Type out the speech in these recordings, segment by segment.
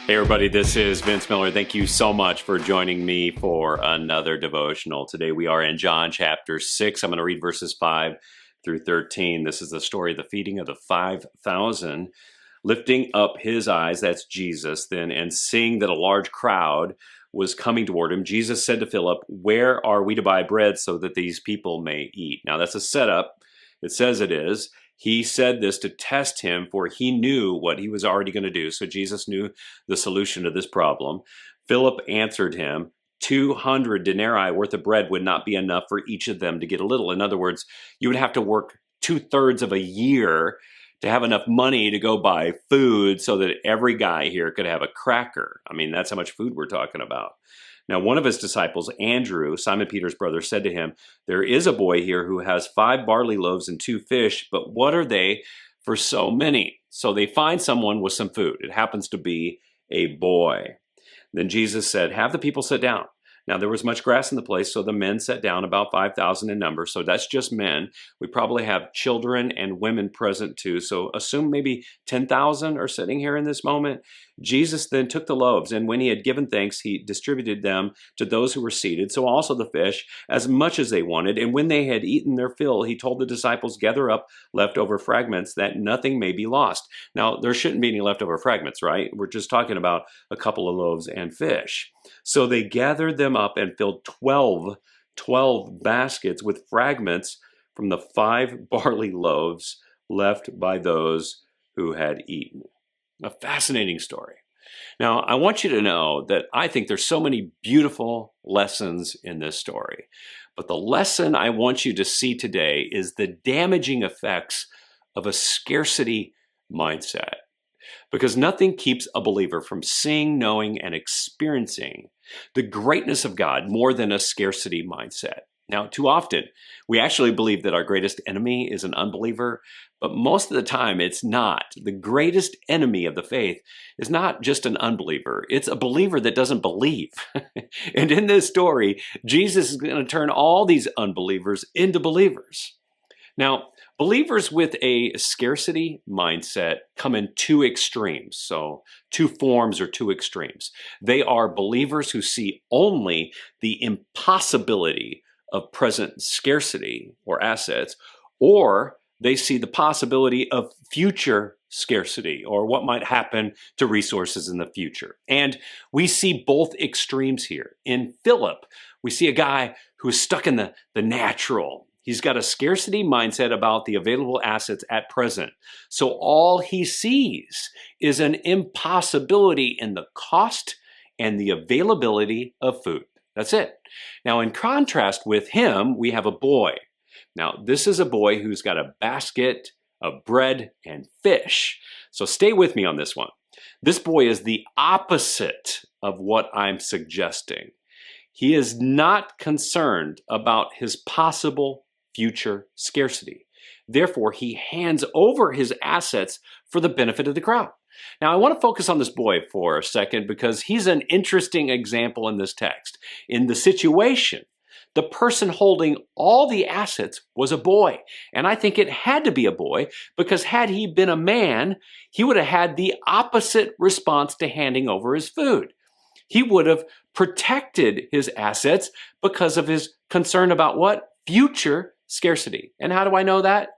Hey everybody, this is Vince Miller. Thank you so much for joining me for another devotional. Today we are in John chapter 6. I'm going to read verses 5 through 13. This is the story of the feeding of the 5,000. Lifting up his eyes, that's Jesus then, and seeing that a large crowd was coming toward him, Jesus said to Philip, "Where are we to buy bread so that these people may eat?" Now that's a setup. It says it is. He said this to test him, for he knew what he was already going to do. So Jesus knew the solution to this problem. Philip answered him, 200 denarii worth of bread would not be enough for each of them to get a little. In other words, you would have to work 2/3 of a year to have enough money to go buy food so that every guy here could have a cracker. I mean, that's how much food we're talking about. Now, one of his disciples, Andrew, Simon Peter's brother, said to him, "There is a boy here who has 5 barley loaves and 2 fish, but what are they for so many?" So they find someone with some food. It happens to be a boy. Then Jesus said, "Have the people sit down." Now there was much grass in the place, so the men sat down, about 5,000 in number. So that's just men. We probably have children and women present too. So assume maybe 10,000 are sitting here in this moment. Jesus then took the loaves, and when he had given thanks, he distributed them to those who were seated. So also the fish, as much as they wanted. And when they had eaten their fill, he told the disciples, "Gather up leftover fragments, that nothing may be lost." Now there shouldn't be any leftover fragments, right? We're just talking about a couple of loaves and fish. So they gathered them up and filled 12 baskets with fragments from the 5 barley loaves left by those who had eaten. A fascinating story. Now, I want you to know that I think there's so many beautiful lessons in this story. But the lesson I want you to see today is the damaging effects of a scarcity mindset. Because nothing keeps a believer from seeing, knowing, and experiencing the greatness of God more than a scarcity mindset. Now, too often, we actually believe that our greatest enemy is an unbeliever, but most of the time it's not. The greatest enemy of the faith is not just an unbeliever, it's a believer that doesn't believe. And in this story, Jesus is going to turn all these unbelievers into believers. Now, believers with a scarcity mindset come in 2 extremes. So 2 forms or 2 extremes. They are believers who see only the impossibility of present scarcity or assets, or they see the possibility of future scarcity or what might happen to resources in the future. And we see both extremes here. In Philip, we see a guy who is stuck in the natural. He's got a scarcity mindset about the available assets at present. So all he sees is an impossibility in the cost and the availability of food. That's it. Now, in contrast with him, we have a boy. Now, this is a boy who's got a basket of bread and fish. So stay with me on this one. This boy is the opposite of what I'm suggesting. He is not concerned about his possible future scarcity. Therefore, he hands over his assets for the benefit of the crowd. Now, I want to focus on this boy for a second because he's an interesting example in this text. In the situation, the person holding all the assets was a boy. And I think it had to be a boy because had he been a man, he would have had the opposite response to handing over his food. He would have protected his assets because of his concern about what? Future scarcity. And how do I know that?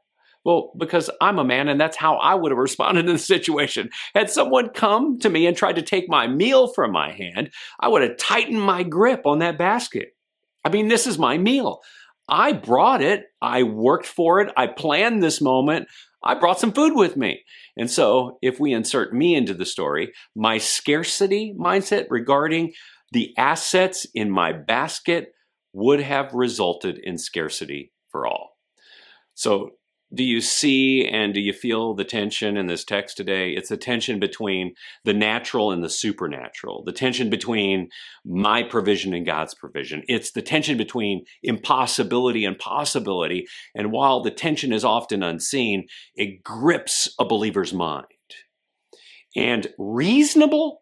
Well, because I'm a man and that's how I would have responded in the situation. Had someone come to me and tried to take my meal from my hand, I would have tightened my grip on that basket. I mean, this is my meal. I brought it. I worked for it. I planned this moment. I brought some food with me. And so if we insert me into the story, my scarcity mindset regarding the assets in my basket would have resulted in scarcity for all. So do you see and do you feel the tension in this text today? It's the tension between the natural and the supernatural, the tension between my provision and God's provision. It's the tension between impossibility and possibility. And while the tension is often unseen, it grips a believer's mind. And reasonable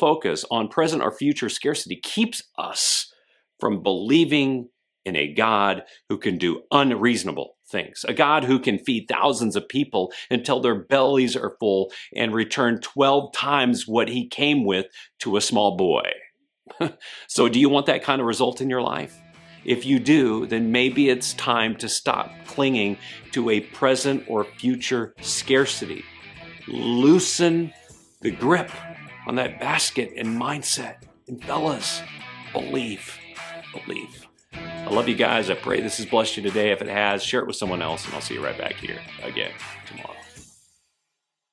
focus on present or future scarcity keeps us from believing in a God who can do unreasonable things, a God who can feed thousands of people until their bellies are full and return 12 times what he came with to a small boy. So do you want that kind of result in your life? If you do, then maybe it's time to stop clinging to a present or future scarcity. Loosen the grip on that basket and mindset. And fellas, believe. I love you guys. I pray this has blessed you today. If it has, share it with someone else, and I'll see you right back here again tomorrow.